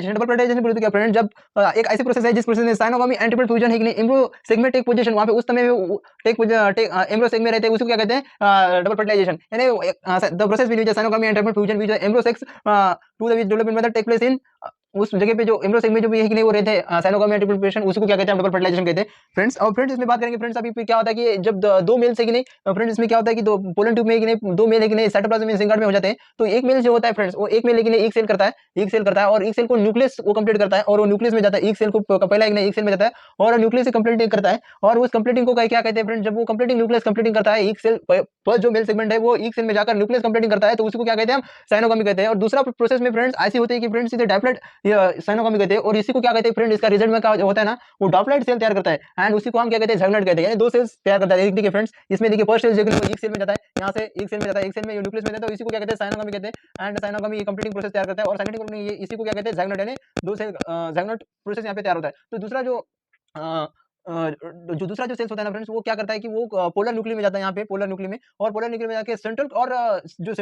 Double fertilisation क्या friend, जब एक ऐसी प्रोसेस है जिस प्रोसेस में साइनोगामी एंड ट्रिपल फ्यूजन है कि नहीं, एम्ब्रो सेगमेंट टेक पोजीशन, वहां पे उस समय एम्ब्रो सेग में रहते हैं, उसको क्या कहते हैं डबल फर्टिलाइजेशन, यानी the process which syngamy and triple fusion which embryo sac to the development method take place in उस जगह पे जो एम्ब्रो सेग में जो भी है कि नहीं वो रहते हैं साइनोगामी एंड ट्रिपल फ्यूजन, उसको क्या कहते हैं डबल फर्टिलाइजेशन कहते हैं फ्रेंड्स। और फ्रेंड्स इसमें बात करेंगे फ्रेंड्स, अभी क्या होता है कि जब दो मेल से कि नहीं फ्रेंड्स, इसमें क्या होता है कि दो पोलन ट्यूब में कि नहीं दो मेल है कि नहीं साइटोप्लाज्म में जिंगार्ड में हो जाते हैं, तो एक मेल जो होता है फ्रेंड्स, वो एक मेल लेकिन एक सेल करता है, एक सेल करता है और एक सेल को न्यूक्लियस वो कंप्लीट करता है और वो न्यूक्लियस में जाता है, एक सेल को पहला एक सेल में जाता है और न्यूक्लियस से कंप्लीटिंग करता है, और उस कंप्लीटिंग को क्या कहते हैं फ्रेंड्स, जब वो कंप्लीटिंग न्यूक्लियस कंप्लीटिंग करता है, एक सेल फर्स्ट जो मेल सेगमेंट है वो एक सेल में जाकर न्यूक्लियस कंप्लीटिंग करता है, तो उसी को क्या कहते हैं हम साइनोगामी कहते हैं। और दूसरा प्रोसेस में फ्रेंड्स ऐसी होती है कि फ्रेंड्स इसे डाइप्लॉइड साइनोगामी कहते हैं, और इसी को क्या कहते हैं फ्रेंड, इसका रिजल्ट में क्या होता है ना, वो डॉप्लाइट सेल तैयार करता है एंड उसी को हम क्या कहते हैं झगनेट कहते हैं, यानी दो सेल्स तैयार करता है। देखिए फ्रेंड्स, इसमें देखिए फर्स्ट सेल जो है वो एक सेल में जाता है, यहाँ से एक सेल में जाता है, एक सेल में न्यूक्लियस में जाता है, तो इसी को क्या कहते हैं साइनोगामी कहते हैं एंड साइनोगामी कंप्लीटिंग प्रोसेस तैयार करता है, और सेकेंडरी ये इसी को क्या कहते हैं झगनेट, यानी दो सेल झगनेट प्रोसेस यहाँ पे तैयार होता है। तो दूसरा जो दूसरा जो सेल्स होता है ना फ्रेंड्स, वो क्या करता है कि वो पोलर न्यूक्लियस में जाता है, यहाँ पे पोलर न्यूक्लियस में, और पोलर न्यूक्लियस में जाके सेंट्रल और जो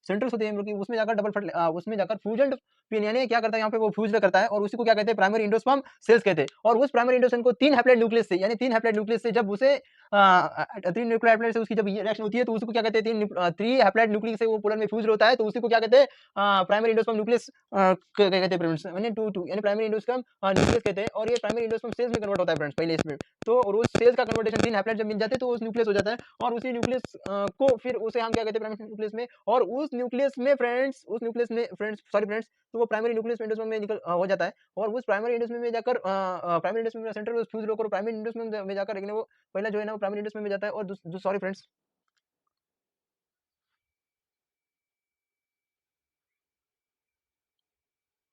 सेंट्रल्स होते हैं उसमें जाकर उसमें जाकर फ्यूजन पिन, यानी क्या करता है यहाँ पे वो फ्यूज करता है, और उसी को क्या कहते हैं प्राइमरी एंडोस्पर्म सेल्स कहते हैं। और उस प्राइमरी एंडोस्पर्म को तीन हैप्लॉइड न्यूक्लियस से, यानी तीन हैप्लॉइड न्यूक्लियस से जब उसे तीन न्यूक्लियर हैप्लॉइड से उसकी जब रिएक्शन होती है, तो उसको क्या कहते हैं थ्री हैप्लॉइड न्यूक्लियस से वो पोलर में फ्यूज होता है, तो उसी को क्या कहते हैं प्राइमरी एंडोस्पर्म न्यूक्लियस कहते हैं फ्रेंड्स, यानी टू यानी प्राइमरी एंडोस्पर्म न्यूक्लियस कहते हैं, और ये प्राइमरी एंडोस्पर्म सेल्स में कन्वर्ट होता है फ्रेंड्स पहले इसमें। तो और उस सेल्स का कन्वर्टेशन तीन हैप्लॉइड जब मिल जाते हैं तो उस न्यूक्लियस हो जाता है, और उसी न्यूक्लियस को फिर उसे हम क्या कहते हैं प्राइमरी न्यूक्लियस में, और उस न्यूक्लियस में फ्रेंड्स सॉरी फ्रेंड्स, तो वो प्राइमरी न्यूक्लियस एंडोस्पर्म में निकल हो जाता है, और उस प्राइमरी एंडोस्पर्म में जाकर प्राइमरी एंडोस्पर्म में सेंट्रल फ्यूज होकर प्राइमरी एंडोस्पर्म में जाकर, लेकिन वो पहला जो है ना वो प्राइमरी एंडोस्पर्म में जाता है, और सॉरी फ्रेंड्स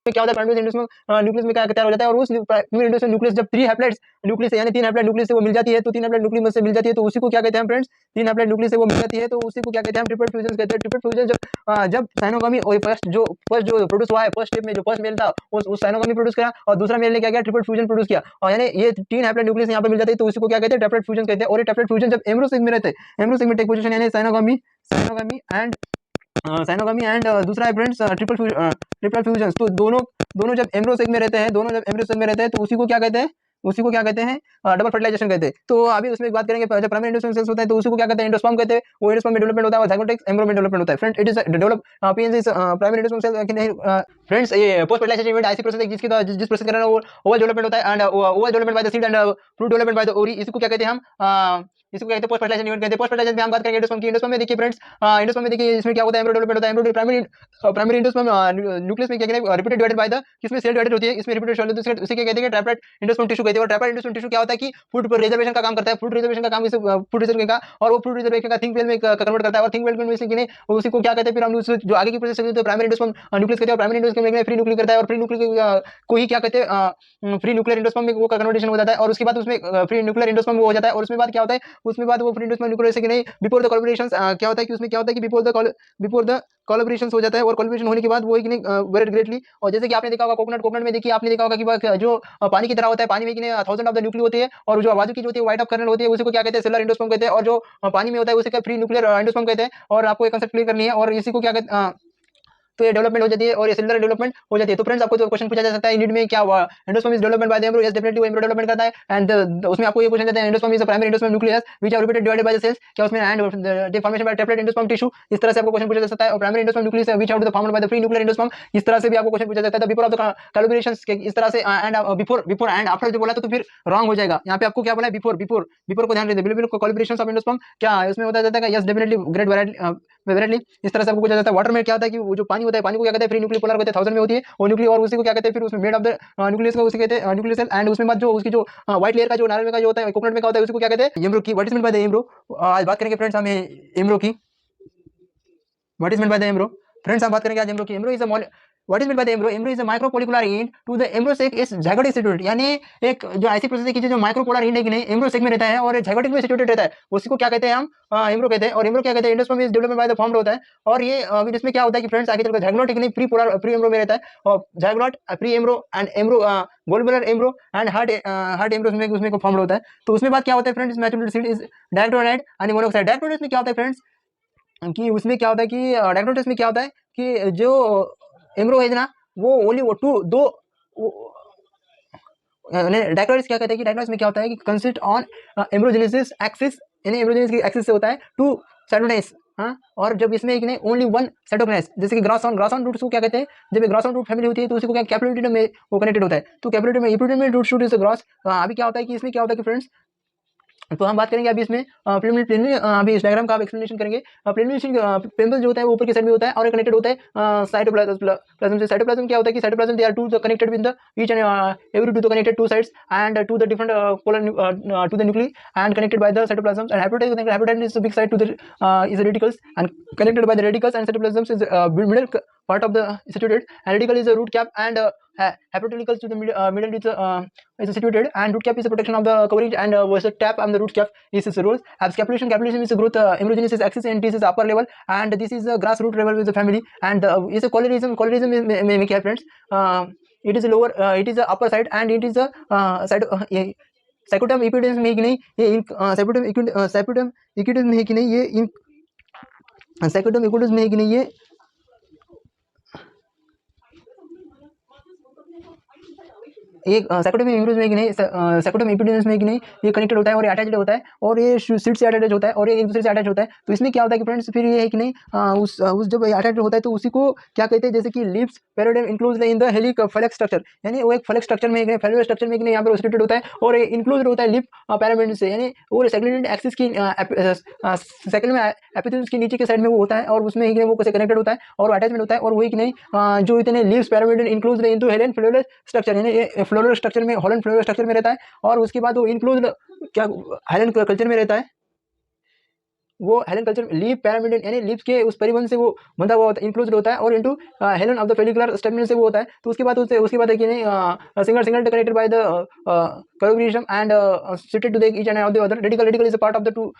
क्या होता है प्राइमरी एंडोस्पर्म न्यूक्लियस में क्या तैयार हो जाता है, और उस प्राइमरी एंडोस्पर्म न्यूक्लियस जब थ्री हैप्लॉइड्स न्यूक्लियस यानी तीन हैप्लॉइड न्यूक्लियस से वो मिल जाती है, तो तीन हैप्लॉइड न्यूक्लियस से मिल जाती है, तो उसी को क्या कहते हैं फ्रेंड्स, तीन हैप्लॉइड न्यूक्लियस से वो मिल जाती है, तो उसी को क्या कहते हैं हम ट्रिपल फ्यूजन कहते हैं। ट्रिपल फ्यूजन जब साइनोगामी और फर्स्ट जो प्रोड्यूस हुआ है फर्स्ट स्टेप में, जो फर्स्ट मेल था उस साइनोगामी प्रोड्यूस किया, और दूसरा मेल ने क्या किया ट्रिपल फ्यूजन प्रोड्यूस किया, और यानी ये तीन हैप्लॉइड न्यूक्लियस यहाँ पे मिल जाते हैं, तो उसी को क्या कहते हैं ट्रिपल फ्यूजन कहते हैं। और ये ट्रिपल फ्यूजन जब एम्ब्रो सेग में रहते हैं, एम्ब्रो सेग में टेक पोजीशन, यानी साइनोगामी साइनोगामी एंड दूसरा है फ्रेंड्स ट्रिपल फ्यूजन, तो दोनों दोनों जब एम्ब्रो सेग में रहते हैं, तो उसी को क्या कहते हैं डबल फर्टिलाइजेशन कहते हैं। तो अभी उसमें एक बात करेंगे, जब प्राइमरी एंडोस्पर्म सेल्स होता है तो उसी को क्या कहते हैं एंडोस्पर्म कहते हैं, वो एंडोस्पर्म में डेवलपमेंट होता है, और ज़ाइगोटिक एम्ब्रो में डेवलपमेंट होता है। Friends it is develop PNG primary endosperm cell कि नहीं फ्रेंड्स, ये पोस्ट फर्टिलाइजेशन इवेंट ऐसी प्रोसेस है जिस प्रोसेस के दौरान वो ओवल डेवलपमेंट होता है, and Oval development by the seed and fruit development by the ओरी, इसको क्या कहते हैं हम इसको कहते हैं पोस्ट फर्टिलाइजेशन इवेंट कहते हैं। पोस्ट फर्टिलाइजेशन में हम बात करेंगे एंडोस्पर्म की। एंडोस्पर्म में देखिए फ्रेंड्स, एंडोस्पर्म में देखिए इसमें क्या होता है एम्ब्रो डेवलपमेंट होता है, एम्ब्रो प्राइमरी एंडोस्पर्म न्यूक्लियस में क्या कहते हैं रिपीटेड डिवाइडेड बाय द, किसमें सेल डिवाइडेड होती है, इसमें रिपीटेड सेल होती है, उसी के कहते हैं ट्रैपलेट एंडोस्पर्म टिश्यू कहते हैं। और ट्रैपलेट एंडोस्पर्म टिश्यू क्या होता है कि फूड रिजर्वेशन का काम करता है, फूड रिजर्वेशन का काम इसे फूड रिजर्वेशन का, और वो फूड रिजर्वेशन का थिंक वेल में कन्वर्ट करता है, और थिंक वेल में कि नहीं उसी को क्या कहते हैं फिर हम जो आगे की प्रोसेस होती है प्राइमरी एंडोस्पर्म न्यूक्लियस कहते हैं, प्राइमरी एंडोस्पर्म में फ्री न्यूक्लियर करता है, और फ्री न्यूक्लियर को ही क्या कहते हैं फ्री न्यूक्लियर एंडोस्पर्म में वो कन्वर्टेशन हो जाता है, और उसके बाद उसमें फ्री न्यूक्लियर एंडोस्पर्म हो जाता है। और उसमें बाद क्या होता है, उसमें बाद वो फ्री एंडोस्पर्म न्यूक्लियर से कि नहीं बिफोर द कोलैबोरेशन क्या होता है कि उसमें क्या होता है कि बिफोर द कोलैबोरेशन हो जाता है, और कोलैबोरेशन होने के बाद वो कि नहीं वेरी ग्रेटली। और जैसे कि आपने देखा होगा कोकोनट में देखिए आपने देखा होगा कि जो पानी की तरह होता है, पानी में कि नहीं थाउजेंड ऑफ द न्यूक्लियर होती है, और जो आबादी की जो होती है व्हाइट ऑफ कर्नल होती है, उसी को क्या कहते हैं सेलुलर एंडोस्पर्म कहते हैं, और जो पानी में होता है उसे क्या फ्री न्यूक्लियर एंडोस्पर्म कहते हैं। और आपको ये कांसेप्ट क्लियर करनी है, और इसी को क्या कहते हैं तो ये डेवलपमेंट हो जाती है, और ये सेलुलर डेवलपमेंट हो जाती है। तो फ्रेंड्स आपको जो क्वेश्चन पूछा जा सकता है यूनिट में क्या हुआ, endosperm is development by the एम्ब्रो, yes definitely वो एम्ब्रो डेवलपमेंट करता है, एंड उसमें आपको ये क्वेश्चन देते हैं endosperm is a primary endosperm nucleus which are repeated divided by the cells, क्या उसमें and the formation by triplet endosperm tissue, इस तरह से आपको क्वेश्चन पूछा जा सकता है। और primary endosperm nucleus which are formed by the free nuclear endosperm, इस तरह से भी आपको क्वेश्चन पूछा जा सकता है। बिफोर ऑफ द कोलैबोरेशंस इस तरह से एंड बिफोर एंड आफ्टर जो बोला तो फिर रॉन्ग हो जाएगा। यहाँ पे आपको क्या बोला है बिफोर को ध्यान रखिए, बिफोर कोलैबोरेशंस ऑफ एंडोस्पर्म क्या उसमें होता जाता है, यस डेफिनेटली ग्रेट वेराइटली, इस तरह से आपको पूछा जाता है। वाटर में क्या होता है कि वो जो पानी होता है, पानी को क्या कहते हैं फ्री न्यूक्लियर पोलर कहते हैं, 1000 में होती है वो न्यूक्लियर, और उसी को क्या कहते हैं फिर उसमें मेड ऑफ द न्यूक्लियस को उसे कहते हैं न्यूक्लियर सेल, एंड उसमें बाद जो उसकी जो व्हाइट लेयर का जो नारियल का जो होता है कोकोनट में का होता है, उसको क्या कहते हैं एम्ब्रो की। What is mean by the embryo, आज बात करेंगे फ्रेंड्स हमें एम्ब्रो की। What is mean by the embryo friends, हम बात करेंगे आज एम्ब्रो की। Embryo is a what is mean by the embryo, embryo is a micromolecular and to the embryo sac is zygotic situated, यानी एक जो ऐसी प्रोसेस है कि जो माइक्रोपोलर एंड है कि नहीं एम्ब्रो सेक में रहता है और zygotic में सिचुएटेड रहता है, उसी को क्या कहते हैं हम एम्ब्रो कहते हैं। और एम्ब्रो क्या कहते हैं endosperm is development by the formed होता है, और ये अभी इसमें क्या होता है कि फ्रेंड्स आगे चलकर zygote एक नहीं प्री एम्ब्रो में रहता है, और zygote pre embryo and embryo globular embryo and heart embryo में उसमें को फॉर्म्ड होता है। तो उसमें बात क्या होता है फ्रेंड्स, मैच्योरेटेड सीड इज डायरेक्टोनाइट एंड मोनोऑक्साइड। डायरेक्टोनाइट में क्या होता है फ्रेंड्स कि उसमें क्या होता है कि डायरेक्टोनाइट में क्या होता है कि जो एम्ब्रो है ना वो ओनली वो टू दो डायक्रोसिस क्या कहते हैं कि डायक्रोसिस में क्या होता है कि कंसिस्ट ऑन एम्ब्रोजेनेसिस एक्सिस, यानी एम्ब्रोजेनेसिस की एक्सिस से होता है टू साइटोकिनेस। हाँ, और जब इसमें एक नहीं ओनली वन साइटोकिनेस, जैसे कि ग्रास ऑन रूट्स को क्या कहते हैं, जब ग्रास ऑन रूट फैमिली होती है तो उसी को क्या कैपिटल में वो कनेक्टेड होता है, तो कैपिटल में इप्रिडोमिनेंट रूट शूट इज ग्रास। अभी क्या होता है कि इसमें क्या होता है कि फ्रेंड्स, तो हम बात करेंगे अभी इसमें प्लेन अभी इस डायग्राम का आप एक्सप्लेनेशन करेंगे। प्लेन जो होता है वो ऊपर की साइड में होता है और कनेक्टेड होता है साइटोप्लाज्म से। साइटोप्लाज्म क्या होता है कि cytoplasm they are to connected with the each and every to the connected to sides and to the different polar to the nuclei and connected by the cytoplasm and हाइपोटाइड is big side to the is radicals and connected by the radicals and cytoplasm is middle part of the situated, and radical is a root cap and haploidicals to the middle is situated, and root cap is a protection of the coverage and was a tap on the root cap is its rules. As capitulation is a growth embryogenesis axis and this is upper level and this is a grassroot level with the family and is a colorism में क्या friends, it is a lower it is a upper side and it is a side साइकोटम इक्विडेंस में कि नहीं ये साइकोटम इक्विडेंस में कि नहीं ये इन साइकोटम इक्विडेंस में कि नहीं ये साइकोटम इम्यूनस में कि नहीं साइकोटम इम्यूनस में कि नहीं ये कनेक्टेड होता है और ये अटैच्ड होता है और ये सीट से अटैच होता है और ये एक दूसरे से अटैच होता है। तो इसमें क्या होता है कि फ्रेंड्स फिर ये है कि नहीं उस जब अटैच होता है तो उसी को क्या कहते हैं, जैसे कि leaves paradigm include in the helix flex structure, यानी वो एक फ्लेक्स स्ट्रक्चर में फेलुलर स्ट्रक्चर में कि नहीं यहाँ पर रोटेटेड होता है और इंक्लूड होता है लिप पैरामेंट से, यानी वो सेकेंडरी एक्सिस की सेकंड में एपिथेलियम की नीचे के साइड में वो होता है और उसमें ही वो कैसे कनेक्टेड होता है और अटैचमेंट होता है और वही कि नहीं जो इतने लीव्स पैरामेंट इंक्लूड इनटू हेलन फ्लोरल स्ट्रक्चर, यानी ये फ्लोरल स्ट्रक्चर में हॉलन फ्लोरल स्ट्रक्चर में रहता है और उसके बाद वो इंक्लूड क्या हेलन कल्चर में रहता है, वो हेलन कल्चर लीफ पैरामिडन यानी लीफ के उस परिवहन से वो बंधा हुआ इंक्लूड होता है और इनटू हेलन ऑफ द फेलिकुलर स्टेमिनल से वो होता है। तो उसके बाद है कि नहीं सिंगल कनेक्टेड बाय द कोलोब्रियम and sited to the each end of the other radical is a part of the to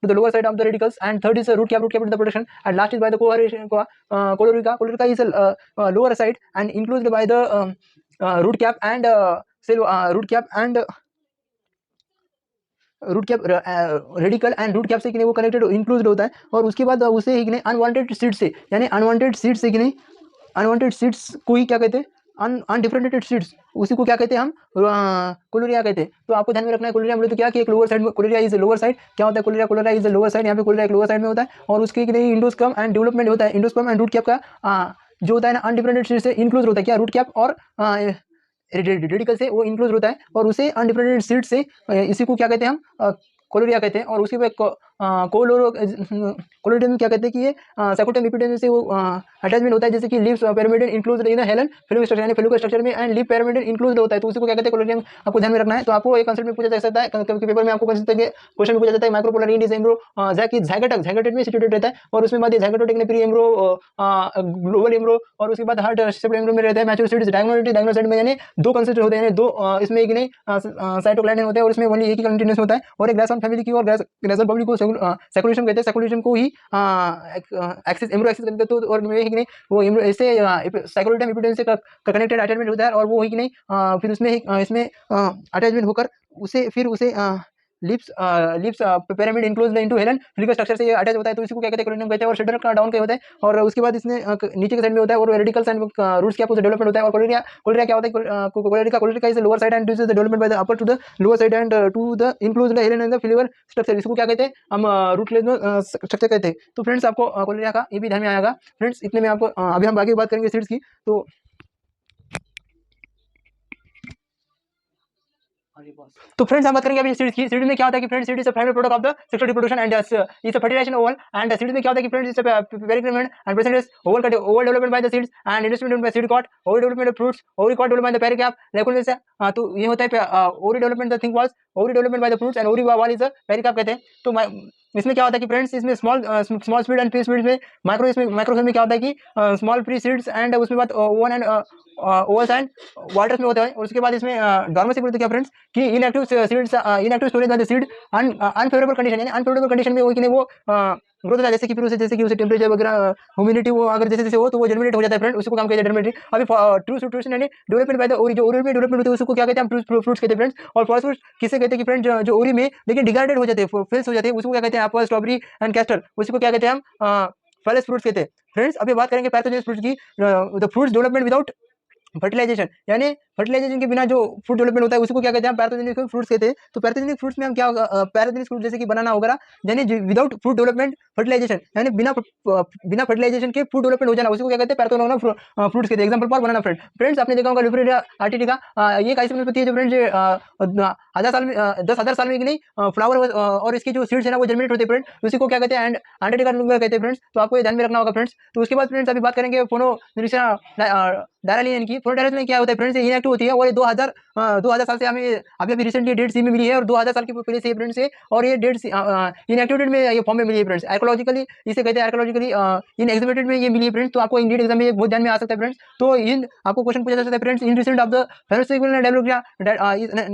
the lower side of the radicals and third is root cap the protection and last is by the कोलोरिका is a lower side and included by the root cap and root cap radical and root cap से कि नहीं वो connected include होता है और उसके बाद उसे कि नहीं अनवांटेड सीड्स से, यानी अनवांटेड सीड्स से कि नहीं अनवांटेड सीड्स को ही क्या कहते हैं अनडिफरेंटेड सीड्स, उसी को क्या कहते हैं हम कोलोरिया कहते हैं। तो आपको ध्यान में रखना है कोलोरिया बोले तो क्या कि एक लोअर साइड में कोलोरिया इज लोअर साइड, क्या होता है कोलोरिया इज लोअर साइड, यहाँ पे कोलोरिया एक लोअर साइड में होता है और उसके कि नहीं इंडोस्पर्म एंड डेवलपमेंट होता है, इंडोस्पर्म एंड रूट कैप का जो होता है ना अनडिफरेंटेड सीड से इंक्लूड होता है क्या रूट कैप और रेडिकल से वो इंक्लूड होता है और उसे अनडिफरेंटेड सीड से इसी को क्या कहते हैं हम कोलोरिया कहते हैं। और उसके बाद कोलोरिडम क्या कहते हैं कि ये साइकोटम इपिडेम से वो अटैचमेंट होता है, जैसे कि लीव्स पैरामिडन इंक्लूड इन द हेलन फेलुक स्ट्रक्चर, यानी फेलुक स्ट्रक्चर में एंड लीव पैरामिडन इंक्लूड होता है तो उसी को क्या कहते हैं कोलोरिडम। आपको ध्यान में रखना है। तो आपको एक कंसेप्ट में पूछा जा सकता है कभी पेपर में आपको क्वेश्चन में पूछा जाता है माइक्रोपोलर इंड इज एम्ब्रो ज़ाइगोटक में सिचुएटेड रहता है और उसमें बाद ज़ाइगोटिक ने प्री एम्ब्रो ग्लोबल एम्ब्रो और उसके बाद हार्ट सेपरेट एम्ब्रो में रहता है मैच्योर सीड्स डायगोनल साइड में, यानी दो कंसेप्ट होते हैं, दो इसमें एक नहीं साइटोप्लाज्म होता है और इसमें ओनली एक ही कंटीन्यूअस होता है और एक ग्रासॉन फैमिली की और ग्रासॉन पब्लिक को सर्कुलेशन कहते हैं, सर्कुलेशन को ही एक्सिस एम्ब्रो एक्सिस कहते हैं। तो और में ही कि नहीं वो एम्ब्रो ऐसे साइकोटम इपिडेंस से कनेक्टेड अटैचमेंट होता है और वो ही कि नहीं फिर उसमें इसमें अटैचमेंट होकर उसे लिप्स पिरामिड इंक्लोज्ड इनटू हेलन फिलिकल स्ट्रक्चर से ये अटैच होता है तो इसी को क्या कहते हैं कोलोनियम कहते हैं और शेडर का डाउन क्या होता है और उसके बाद इसमें नीचे के साइड में होता है और रेडिकल्स एंड रूट्स क्या डेवलपमेंट होता है। और कोलोरिया क्या होता है कोलोरिया is lower side and this is the development by the upper to the lower side and to the include the हेलन एंड द फिलिकल स्ट्रक्चर, इसको क्या कहते हैं हम रूटलेस स्ट्रक्चर कहते हैं। तो फ्रेंड्स आपको कोलोरिया का ये भी ध्यान में आएगा। फ्रेंड्स इतने में आपको अभी हम बाकी बात करेंगे सीड्स की। तो फ्रेंड्स हम बात करेंगे अभी सीड्स की। सीड में क्या होता है कि friends seed is a primary product of the sexual reproduction and is a fertilisation ovule and seed में क्या होता है कि फ्रेंड्स इज अ पेरिक्लेमेंट एंड प्रेजेंट इज ओवल का ovule development by the seeds and इंडस्ट्रीमेंट by seed coat ovule development of fruits ovary coat development by the pericarp लेकुन से। तो ये होता है ovary development the thing walls ovary development by the fruits and ovary वाल is a पेरिकाप कहते हैं। तो इसमें क्या होता है कि फ्रेंड्स इसमें small speed and pre speed में माइक्रो में क्या होता है कि स्मॉल प्री सीड्स एंड उसमें बाद oven and vowels and waters में होता है। और उसके बाद इसमें डॉर्मेंसी बोलते क्या फ्रेंड्स कि inactive seeds inactive storage by the seed unfavourable condition, यानी अनफेवरेबल कंडीशन में वो कि वो ग्रोथ होता है, जैसे कि फिर उसे टेम्परेचर वगैरह ह्यूमिडिटी वो अगर जैसे हो तो वो जर्मिनेट हो जाता है फ्रेंड, उसको काम कहते हैं जर्मिनेट। अभी ट्रू सिचुएशन यानी डेवलपमेंट बाय द ओरी जो ओरी में डेवलपमेंट होती है उसको क्या कहते हैं हम फ्रूट्स कहते हैं फ्रेंड्स। और फॉल्स फ्रूट्स किसे कहते हैं कि फ्रेंड जो ओरी में लेकिन डिग्रेडेड हो जाते हैं फेल्स हो जाते हैं उसको क्या कहते हैं एप्पल स्ट्रॉबेरी एंड कैस्टर, उसको क्या कहते हैं हम फॉल्स फ्रूट्स कहते हैं। फ्रेंड्स अभी बात करेंगे पैथोजेनस फ्रूट्स की। The fruits development without fertilization, यानी फर्टिलाइजेशन के बिना जो फूड डेवलपमेंट होता है उसको क्या कहते हैं, पैथोजेनिक फ्रूट्स कहते हैं। तो पैथोजेनिक फ्रूट्स में हम क्या पैथोजेनिक फ्रूट जैसे कि बनाना वगैरह, यानी विदाउट फूड डेवलपमेंट फर्टिलाइजेशन, यानी बिना फर्टिलाइजेशन के फूड डेवलपमेंट हो जाना, उसको क्या कहते हैं, पैथोजेनिक फ्रूट्स कहते हैं। Example for banana friend. Friends आपने देखा होगा लिफोरेरिया आर्टिटिका, ये एक ऐसी वनस्पति है जो फ्रेंड्स 10,000 साल में 10,000 साल में कि नहीं फ्लावर और इसके जो सीड्स है ना वो जनरेट होते हैं फ्रेंड, उसी को क्या कहते हैं, आर्टिटिका कहते हैं फ्रेंड्स। तो आपको ये ध्यान में रखना होगा फ्रेंड्स। तो उसके बाद फ्रेंड्स अभी बात करेंगे फोनो डायरालिन की। फोटोडायलिन क्या होता है फ्रेंड्स, इनएक्टिव होती है और ये 2000 साल से हमें अभी रिसेंटली डेट सी में मिली है और 2000 साल की पहले से फ्रेंड्स है, और ये डेट इनएक्टिव डेट में ये फॉर्म में मिली है फ्रेंड्स। आर्कोलॉजिकली इसे कहते हैं, आर्कोलॉजिकली इन एग्जिबिटेड में ये मिली है फ्रेंड्स। तो आपको इंडियन एग्जाम में ये बहुत ध्यान में आ सकता है फ्रेंड्स। तो इन आपको क्वेश्चन पूछा जा सकता है friends, in recent of the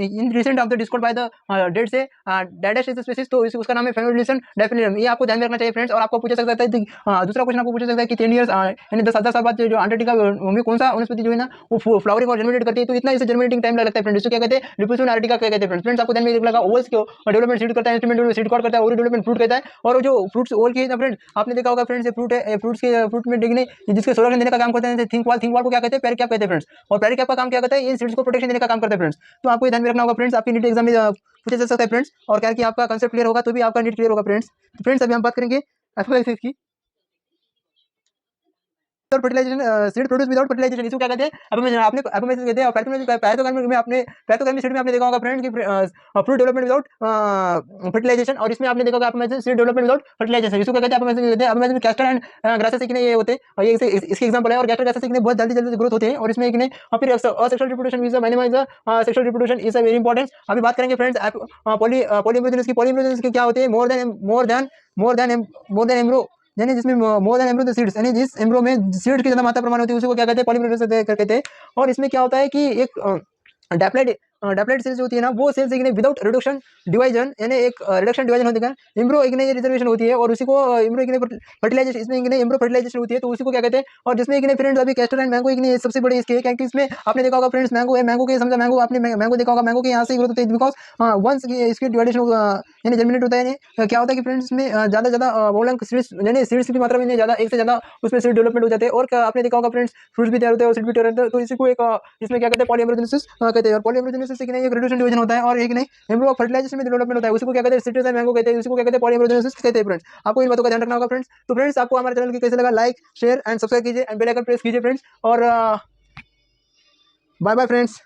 in recent of the discovered by the date से डायडेस्ट स्पीशीज, तो उसका नाम है फेनोलिसन डेफिनेटम। ये आपको ध्यान में रखना चाहिए फ्रेंड्स। और आपको पूछा सकता है दूसरा क्वेश्चन आपको पूछा सकता है कि 10 ईयर्स यानी 10,000 साल बाद जो अंटार्कटिका में कौन सा वनस्पति जो है ना वो फ्लावरिंग और जनरेट करती है, तो इतना इसे जनरेटिंग टाइम लगता है फ्रेंड्स। इसको क्या कहते हैं, लिपोसिन आर्टिका क्या कहते हैं फ्रेंड्स। आपको ध्यान में लगा ओवल्स को डेवलपमेंट सीड करता है, इंस्ट्रूमेंट सीड कॉर्ड करता है, और डेवलपमेंट फ्रूट कहता है। और जो फ्रूट्स ओल की है ना फ्रेंड्स, आपने देखा होगा फ्रेंड्स, ये फ्रूट है, फ्रूट में डिगने जिसके संरक्षण देने का काम करते हैं। थिंक वॉल को क्या कहते हैं, पैराकैप कहते हैं फ्रेंड्स। और पैराकैप का काम क्या करता है, इन सीड्स को प्रोटेक्शन देने का काम करता है फ्रेंड्स। तो आपको ध्यान में रखना होगा फ्रेंड्स, आपकी नीट एग्जाम में पूछा जा सकता है फ्रेंड्स। और क्या कि आपका कंसेप्ट क्लियर होगा तो भी आपका नीट क्लियर होगा फ्रेंड्स। तो फ्रेंड्स अभी हम बात करेंगे एफएक्स की fertilisation, seed produce without fertilisation, इसको क्या कहते हैं, आपने कहते हैं। पैथोकेमिस्ट्री में आपने पैथोकेमिस्ट्री में आपने देखा होगा फ्रेंड कि फ्रूट डेवलपमेंट विदाउट फर्टिलाइजेशन, और इसमें आपने देखा होगा सीड डेवलपमेंट विदाउट फर्टिलाइजेशन, इसको क्या कहते हैं, कैस्टर एंड ग्रासेस के ये होते हैं, और ये इसके एग्जांपल है। और कैस्टर ग्रासेस के बहुत जल्दी ग्रोथ होते हैं, और इसमें फिर asexual reproduction is sexual reproduction is very important. अभी बात करेंगे फ्रेंड्स पॉलीमरेजेनेसिस की क्या होते हैं, मोर देन एम्ब्रो, यानी जिसमें मोर देन एम्ब्रो द सीड्स, यानी जिस एम्ब्रो में सीड की ज्यादा मात्रा प्रमाण होती है उसी को क्या कहते हैं, पॉलीमरेजेनेसिस कहते हैं। और इसमें क्या होता है कि एक डैप्लॉइड सेल्स होती है ना, वो सेल्स विदाउट रिडक्शन डिवाइजन, यानी एक रिडक्शन डिवाइजन होती है, एम्ब्रो एक ये रिजर्वेशन होती है, और उसी को एम्ब्रो फर्टिलाइजेशन, इसमें एम्ब्रो फर्टिलाइजेशन होती है, तो उसी को क्या कहते हैं। और जिसमें फ्रेंड्स अभी कैस्टर एंड मैंगो एक सबसे बड़ी इसकी है, क्योंकि इसमें आपने देखा होगा फ्रेंड्स, मैंगो है, मैंगो के समझा मैंगो आपने मैंगो देखा होगा, मैंगो के यहाँ से ग्रोथ होती है, बिकॉज वंस इसकी डिवाइडेशन यानी जर्मिनेट होता है, यानी क्या होता है कि फ्रेंड्स में ज़्यादा यानी सीड्स की मात्रा में ज़्यादा, एक से ज़्यादा उसमें सीड डेवलपमेंट हो जाते हैं। और आपने देखा होगा फ्रेंड्स, फ्रूट्स भी तैयार होते हैं और सीड भी तैयार होते हैं, तो इसी को एक इसमें क्या कहते हैं, पॉलीमरेजेनेसिस कहते हैं। और पॉलीमरेजेनेसिस एक रिडक्शन डिवीजन होता है, और एक नहीं एम्ब्रो फर्टिलाइजेशन में डेवलपमेंट होता है, उसी को क्या कहते हैं, सिट्रस एंड मैंगो कहते हैं, उसी को क्या कहते हैं, पॉलीमरेजेनेसिस कहते हैं फ्रेंड्स। आपको इन बातों का ध्यान रखना होगा फ्रेंड्स। तो फ्रेंड्स आपको हमारे चैनल की कैसे लगा, लाइक शेयर एंड सब्सक्राइब कीजिए एंड बेल आइकन प्रेस कीजिए फ्रेंड्स। और बाय बाय फ्रेंड्स।